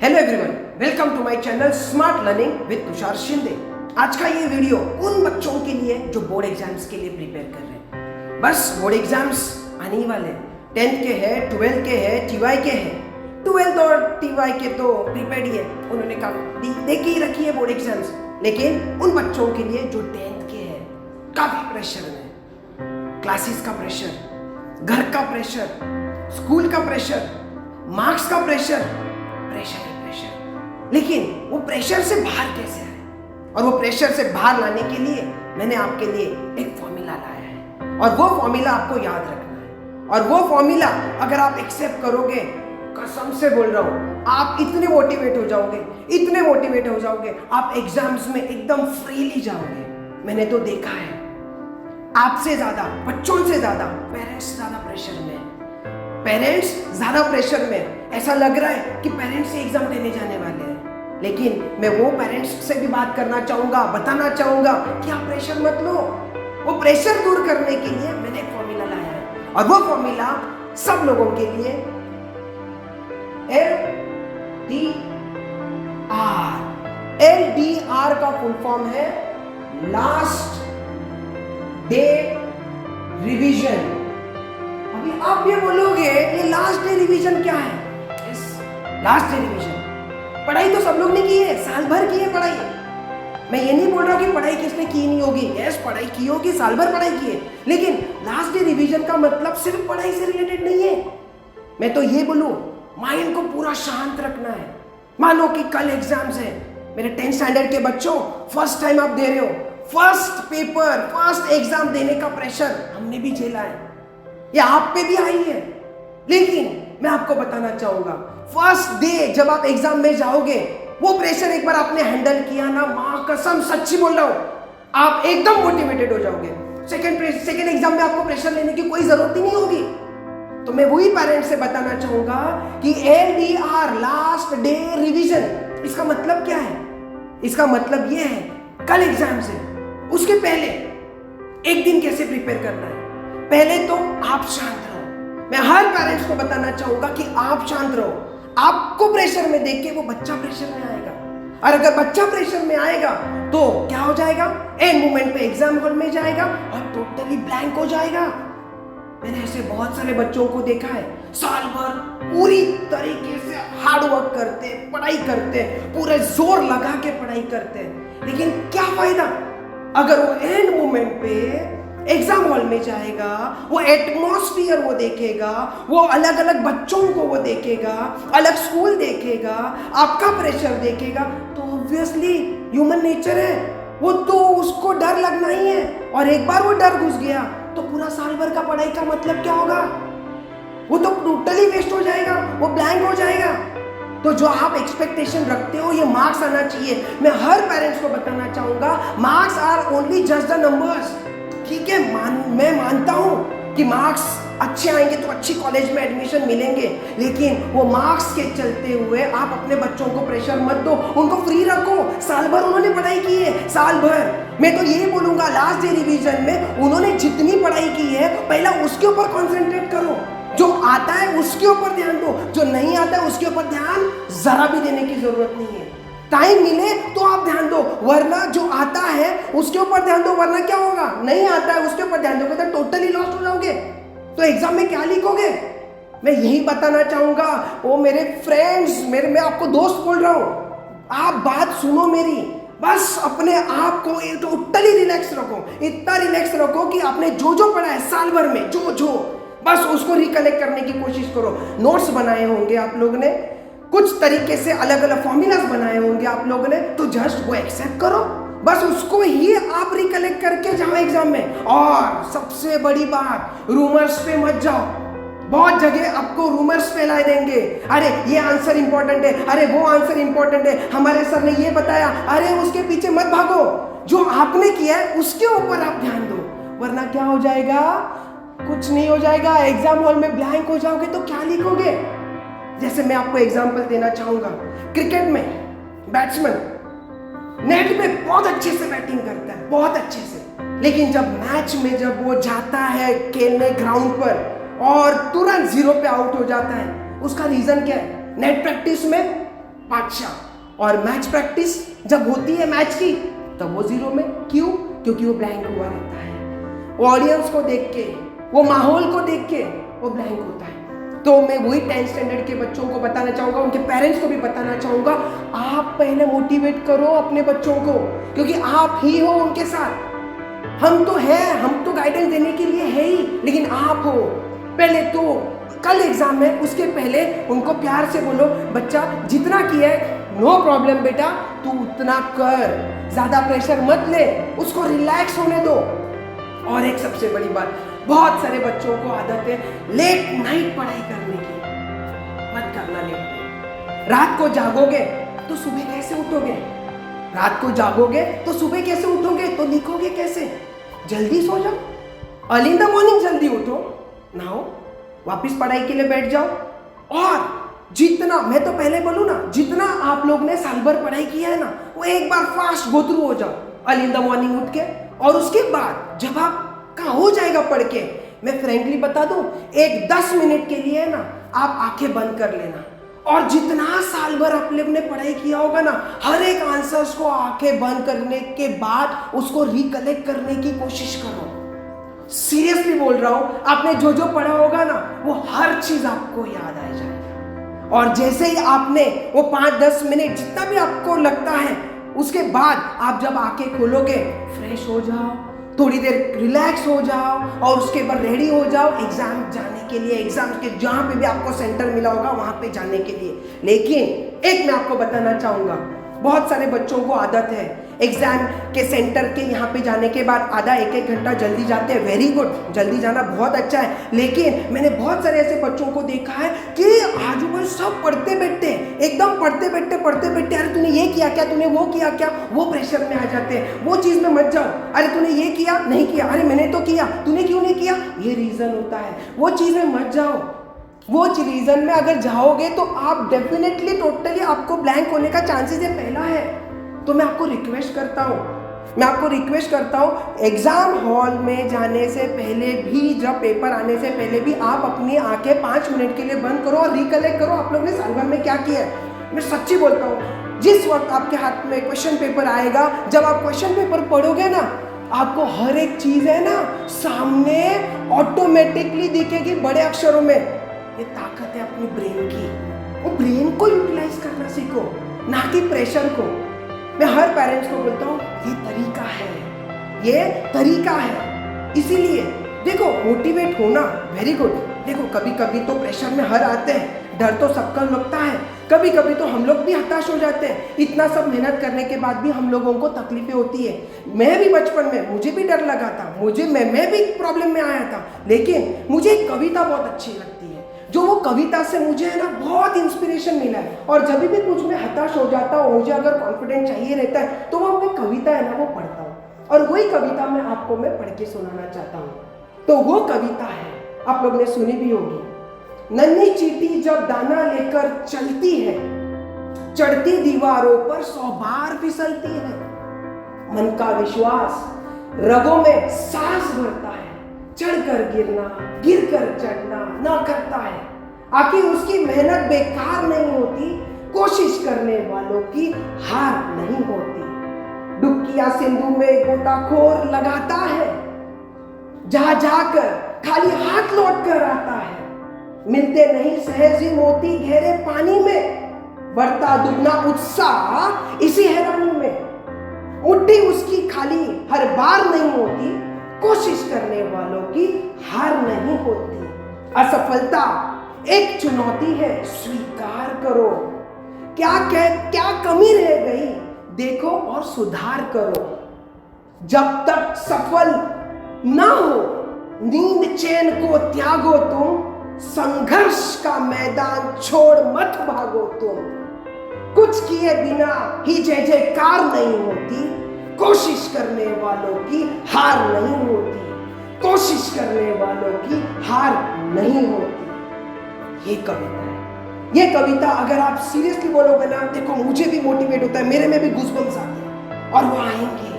Hello everyone, welcome to my channel smart learning with Tushar Shinde. आज का ये वीडियो उन बच्चों के लिए जो बोर्ड एग्जाम्स के लिए प्रिपेयर कर रहे हैं। बस बोर्ड एग्जाम्स आने ही वाले हैं। 10th के हैं, 12th के हैं, TY के हैं। 12th और TY के तो प्रिपेयर्ड ही है, उन्होंने काफी देख ही रखी है बोर्ड एग्जाम्स। लेकिन उन बच्चों के लिए जो 10th के हैं, काफी प्रेशर में, क्लासेस का प्रेशर, घर का प्रेशर, स्कूल का प्रेशर, मार्क्स का प्रेशर, प्रेशर। लेकिन वो प्रेशर से बाहर कैसे आए, और वो प्रेशर से बाहर लाने के लिए मैंने आपके लिए एक फॉर्मूला लाया है, और वो फॉर्मूला आपको याद रखना है। और वो फॉर्मूला अगर आप एक्सेप्ट करोगे, कसम से बोल रहा हूं, आप इतने मोटिवेट हो जाओगे, आप एग्जाम्स में एकदम फ्रीली जाओगे। मैंने तो देखा है, आपसे ज्यादा, बच्चों से ज्यादा पेरेंट्स ज्यादा प्रेशर में, ऐसा लग रहा है कि पेरेंट्स से एग्जाम देने जाने वाले हैं। लेकिन मैं वो पेरेंट्स से भी बात करना चाहूंगा, बताना चाहूंगा कि आप प्रेशर मत लो। वो प्रेशर दूर करने के लिए मैंने एक फॉर्मूला लाया है, और वो फॉर्मूला सब लोगों के लिए LDR का फुल फॉर्म है लास्ट डे रिवीजन। अभी आप ये बोलोगे ये लास्ट डे रिवीजन क्या है? लास्ट डे रिवीजन पढ़ाई तो सब लोग ने की है, साल भर की है पढ़ाई। मैं ये नहीं बोल रहा कि पढ़ाई किसने की नहीं होगी, यस पढ़ाई की होगी, साल भर पढ़ाई की है। लेकिन लास्ट डे रिवीजन का मतलब सिर्फ पढ़ाई से रिलेटेड नहीं है। मैं तो ये बोलूं, माइंड को पूरा शांत रखना है। मान लो कि कल एग्जाम्स है, मेरे 10th स्टैंडर्ड के बच्चों, फर्स्ट टाइम आप दे रहे हो, फर्स्ट पेपर, फर्स्ट एग्जाम देने का प्रेशर हमने भी झेला है, ये आप पे भी आई है। लेकिन मैं आपको बताना चाहूंगा, फर्स्ट डे जब आप एग्जाम में जाओगे, वो प्रेशर एक बार आपने हैंडल किया ना, मां कसम सच्ची बोल रहा हूं, आप एकदम मोटिवेटेड हो जाओगे। सेकंड एग्जाम में आपको प्रेशर लेने की कोई जरूरत ही नहीं होगी। तो मैं वही पेरेंट्स से बताना चाहूंगा कि LDR लास्ट डे रिवीजन, इसका मतलब क्या है? इसका मतलब ये है, कल एग्जाम से उसके पहले एक दिन कैसे प्रिपेयर करना है। पहले तो आप शांत रहो। मैं हर पेरेंट्स को बताना चाहूंगा कि आप शांत रहो। आपको प्रेशर में देख के वो बच्चा प्रेशर में आएगा, और अगर बच्चा प्रेशर में आएगा तो क्या हो जाएगा? एंड मोमेंट पे एग्जाम हॉल में जाएगा और टोटली ब्लैंक हो जाएगा। मैंने ऐसे बहुत सारे बच्चों को देखा है, साल भर पूरी तरीके से हार्ड वर्क करते, पढ़ाई करते, पूरे जोर लगा के पढ़ाई करते, लेकिन क्या फायदा अगर वो एंड मोमेंट पे एग्जाम हॉल में जाएगा, वो एटमॉस्फियर वो देखेगा, वो अलग अलग बच्चों को वो देखेगा, अलग स्कूल देखेगा, आपका प्रेशर देखेगा, तो ऑब्वियसली ह्यूमन नेचर है, वो तो उसको डर लगना ही है। और एक बार वो डर घुस गया तो पूरा साल भर का पढ़ाई का मतलब क्या होगा? वो तो टोटली वेस्ट हो जाएगा, वो ब्लैंक हो जाएगा। तो जो आप एक्सपेक्टेशन रखते हो, ये मार्क्स आना चाहिए। मैं हर पेरेंट्स को बताना चाहूंगा, marks are only just the numbers. ठीक है, मैं मानता हूं कि मार्क्स अच्छे आएंगे तो अच्छी कॉलेज में एडमिशन मिलेंगे, लेकिन वो मार्क्स के चलते हुए आप अपने बच्चों को प्रेशर मत दो, उनको फ्री रखो। साल भर उन्होंने पढ़ाई की है, साल भर। मैं तो ये बोलूंगा, लास्ट डे रिवीजन में उन्होंने जितनी पढ़ाई की है, पहला उसके ऊपर कॉन्सेंट्रेट करो। जो आता है उसके ऊपर ध्यान दो, जो नहीं आता है उसके ऊपर ध्यान जरा भी देने की जरूरत नहीं है। टाइम मिले तो आप ध्यान दो, वरना जो आता है उसके ऊपर ध्यान दो। वरना क्या होगा, नहीं आता है उसके ऊपर ध्यान दोगे तो टोटली लॉस्ट हो जाओगे। तो एग्जाम में क्या लिखोगे? मैं यही बताना चाहूंगा। वो मेरे फ्रेंड्स, मैं आपको दोस्त बोल रहा हूं, आप बात सुनो मेरी। बस अपने आप को टोटली रिलैक्स रखो, इतना रिलैक्स रखो कि आपने जो जो पढ़ा है साल भर में, जो बस उसको रिकलेक्ट करने की कोशिश करो। नोट्स बनाए होंगे आप लोगों ने, कुछ तरीके से अलग अलग फॉर्मूलाज बनाए होंगे आप लोगों ने, तो जस्ट वो एक्सेप्ट करो, बस उसको ही आप रिकलेक्ट करके जाओ एग्जाम में। और सबसे बड़ी बात, रूमर्स पे मत जाओ। बहुत जगह आपको रूमर्स फैला देंगे, अरे ये आंसर इंपॉर्टेंट है, अरे वो आंसर इंपॉर्टेंट है, हमारे सर ने ये बताया, अरे उसके पीछे मत भागो। जो आपने किया है उसके ऊपर आप ध्यान दो, वरना क्या हो जाएगा? कुछ नहीं हो जाएगा। एग्जाम हॉल में ब्लैंक हो जाओगे तो क्या लिखोगे? जैसे मैं आपको एग्जांपल देना चाहूंगा, क्रिकेट में बैट्समैन नेट में बहुत अच्छे से बैटिंग करता है, बहुत अच्छे से, लेकिन जब मैच में जब वो जाता है खेलने ग्राउंड पर और तुरंत 0 पे आउट हो जाता है, उसका रीजन क्या है? नेट प्रैक्टिस में बादशाह। और मैच प्रैक्टिस जब होती है मैच की तब वो 0 में। क्यों? क्योंकि वो ब्लैंक हुआ रहता है। वो ऑडियंस को देख के, वो माहौल को देख के वो ब्लैंक होता है। तो मैं वही 10th स्टैंडर्ड के बच्चों को बताना चाहूंगा, उनके पेरेंट्स को भी बताना चाहूंगा, आप पहले मोटिवेट करो अपने बच्चों को, क्योंकि आप ही हो उनके साथ। हम तो हैं, हम तो गाइडेंस देने के लिए है ही, लेकिन आप हो। पहले तो कल एग्जाम है, उसके पहले उनको प्यार से बोलो, बच्चा जितना किया है नो प्रॉब्लम बेटा, तू उतना कर, ज्यादा प्रेशर मत ले, उसको रिलैक्स होने दो। और एक सबसे बड़ी बात, बहुत सारे बच्चों को आदत है लेट नाइट पढ़ाई करने की। मत करना लेट नाइट। रात को जागोगे तो सुबह कैसे उठोगे? रात को जागोगे तो सुबह कैसे उठोगे? तो लिखोगे कैसे? जल्दी सो जाओ, अर्ली इन द मॉर्निंग जल्दी उठो, नहाओ, वापिस पढ़ाई के लिए बैठ जाओ। और जितना, मैं तो पहले बोलूं ना, जितना आप लोग ने साल भर पढ़ाई किया है ना, वो एक बार फास्ट गो थ्रू हो जाओ अर्ली इन द मॉर्निंग उठ के। और उसके बाद जब आपका हो जाएगा पढ़ के, मैं फ्रेंकली बता दूं, एक 10 मिनट के लिए ना आप आंखें बंद कर लेना, और जितना साल भर आप लोग ने पढ़ाई किया होगा ना, हर एक आंसर्स को आंखें बंद करने के बाद उसको रिकलेक्ट करने की कोशिश करो। सीरियसली बोल रहा हूं, आपने जो जो पढ़ा होगा ना, वो हर चीज आपको याद आ जाएगा। और जैसे ही आपने वो 5-10 मिनट जितना भी आपको लगता है, उसके बाद आप जब आंखें खोलोगे, फ्रेश हो जाओ, थोड़ी देर रिलैक्स हो जाओ, और उसके बाद रेडी हो जाओ एग्जाम जाने के लिए, एग्जाम के जहां पे भी आपको सेंटर मिला होगा वहां पे जाने के लिए। लेकिन एक मैं आपको बताना चाहूंगा, बहुत सारे बच्चों को आदत है एग्जाम के सेंटर के यहाँ पे जाने के बाद आधा 1-1 घंटा जल्दी जाते हैं। वेरी गुड, जल्दी जाना बहुत अच्छा है, लेकिन मैंने बहुत सारे ऐसे बच्चों को देखा है कि आजू बाजू सब पढ़ते बैठते, एकदम पढ़ते बैठते, अरे तूने ये किया क्या, तूने वो किया क्या, वो प्रेशर में आ जाते हैं। वो चीज में मत जाओ, अरे तूने ये किया नहीं किया, अरे मैंने तो किया, तूने क्यों नहीं किया, ये रीजन होता है। वो चीज में मत जाओ। वो रीजन में अगर जाओगे तो आप डेफिनेटली टोटली आपको ब्लैंक होने का चांसेस है, पहला है। तो मैं आपको रिक्वेस्ट करता हूँ, एग्जाम हॉल में जाने से पहले भी, जब पेपर आने से पहले भी, आप अपनी आंखें 5 मिनट के लिए बंद करो और रिकलेक्ट करो आप लोग ने साल भर में क्या किया है। मैं सच्ची बोलता हूँ, जिस वक्त आपके हाथ में क्वेश्चन पेपर आएगा, जब आप क्वेश्चन पेपर पढ़ोगे ना, आपको हर एक चीज है ना सामने ऑटोमेटिकली दिखेगी बड़े अक्षरों में। ये ताकत है अपनी ब्रेन की, वो ब्रेन को यूटिलाइज करना सीखो, ना कि प्रेशर को। मैं हर पेरेंट्स को बोलता हूँ, ये तरीका है। इसीलिए देखो, मोटिवेट होना वेरी गुड। देखो कभी कभी तो प्रेशर में हर आते हैं, डर तो सबका लगता है, कभी कभी तो हम लोग भी हताश हो जाते हैं। इतना सब मेहनत करने के बाद भी हम लोगों को तकलीफें होती है। मैं भी बचपन में, मुझे भी डर लगा था, मैं भी प्रॉब्लम में आया था, लेकिन मुझे एक कविता बहुत अच्छी लगती है, जो वो कविता से मुझे है ना बहुत इंस्पिरेशन मिला है। और जब भी कुछ मैं हताश हो जाता हूँ, मुझे अगर कॉन्फिडेंस चाहिए रहता है, तो वो मैं कविता है ना वो पढ़ता हूँ, और वही कविता मैं आपको पढ़ के सुनाना चाहता हूँ। तो वो कविता है, आप लोग ने सुनी भी होगी। नन्ही चींटी जब दाना लेकर चलती है, चढ़ती दीवारों पर 100 बार फिसलती है। मन का विश्वास रगों में सांस भरता है, चढ़कर गिरना, गिरकर चढ़ना ना करता है। आखिर उसकी मेहनत बेकार नहीं होती, कोशिश करने वालों की हार नहीं होती। डुबकियां सिंधु में गोताखोर लगाता है, जा जाकर खाली हाथ लौट कर आता है। मिलते नहीं सहज ही मोती गहरे पानी में, बढ़ता दुगना उत्साह इसी हैरानी में। मुट्ठी उसकी खाली हर बार नहीं होती, कोशिश करने वालों की हार नहीं होती। असफलता एक चुनौती है, स्वीकार करो। क्या कमी रह गई, देखो और सुधार करो। जब तक सफल ना हो, नींद चैन को त्यागो तुम, संघर्ष का मैदान छोड़ मत भागो तुम। कुछ किए बिना ही जय जयकार नहीं होती, कोशिश करने वालों की हार नहीं होती, कोशिश करने वालों की हार नहीं होती। ये कविता है। ये कविता अगर आप सीरियसली बोलोगे ना, देखो मुझे भी मोटिवेट होता है, मेरे में भी गूज़बम्स आते हैं, और वो आएंगे।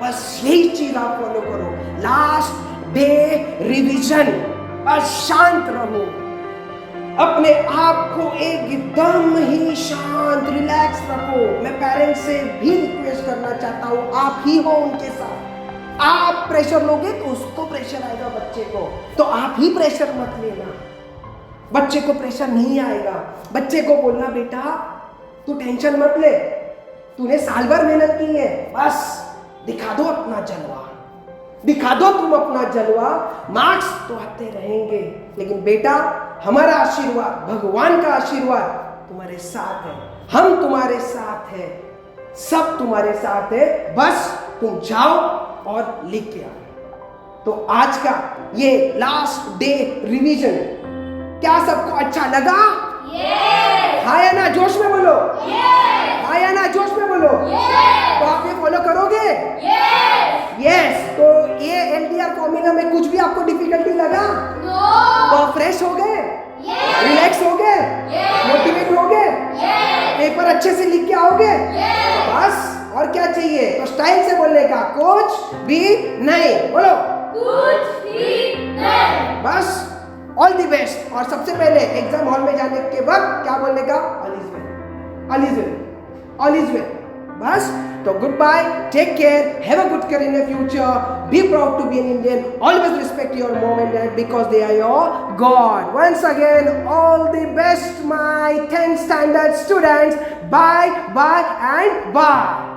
बस यही चीज आप फॉलो करो, लास्ट डे रिवीजन। बस शांत रहो, अपने आप को एकदम ही शांत रिलैक्स रखो। मैं पेरेंट्स से भी रिक्वेस्ट करना चाहता हूँ, आप ही हो उनके साथ। आप प्रेशर लोगे तो उसको प्रेशर आएगा बच्चे को, तो आप ही प्रेशर मत लेना। बच्चे को प्रेशर नहीं आएगा। बच्चे को बोलना बेटा तू टेंशन मत ले, तूने साल भर मेहनत की है, बस दिखा दो अपना जलवा, दिखा दो तुम अपना जलवा, मार्क्स तो आते रहेंगे, लेकिन बेटा हमारा आशीर्वाद, भगवान का आशीर्वाद तुम्हारे साथ है, हम तुम्हारे साथ है, सब तुम्हारे साथ है, बस तुम जाओ और लिख के आओ। तो आज का ये लास्ट डे रिवीजन क्या सबको अच्छा लगा? हाँ या ना, जोश में बोलो। हाँ या ना, जोश में बोलो। तो आप ये फॉलो करोगे? यस। तो ये LDR फॉर्मूला में कुछ भी आपको डिफिकल्टी लगा? तो फ्रेश हो गए, रिलैक्स हो गए, मोटिवेट हो गए, पेपर अच्छे से लिख के आओगे, बस और क्या चाहिए? तो स्टाइल से बोलने का, कुछ भी नहीं, बोलो कुछ भी नहीं, बस ऑल द बेस्ट। और सबसे पहले एग्जाम हॉल में जाने के वक्त क्या बोलने का? All is well, all is well, all is well, बस। तो good bye, take care, have a good career in the future, be proud to be an Indian, always respect your mom and dad because they are your god. Once again all the best my 10th standard students, bye bye and bye.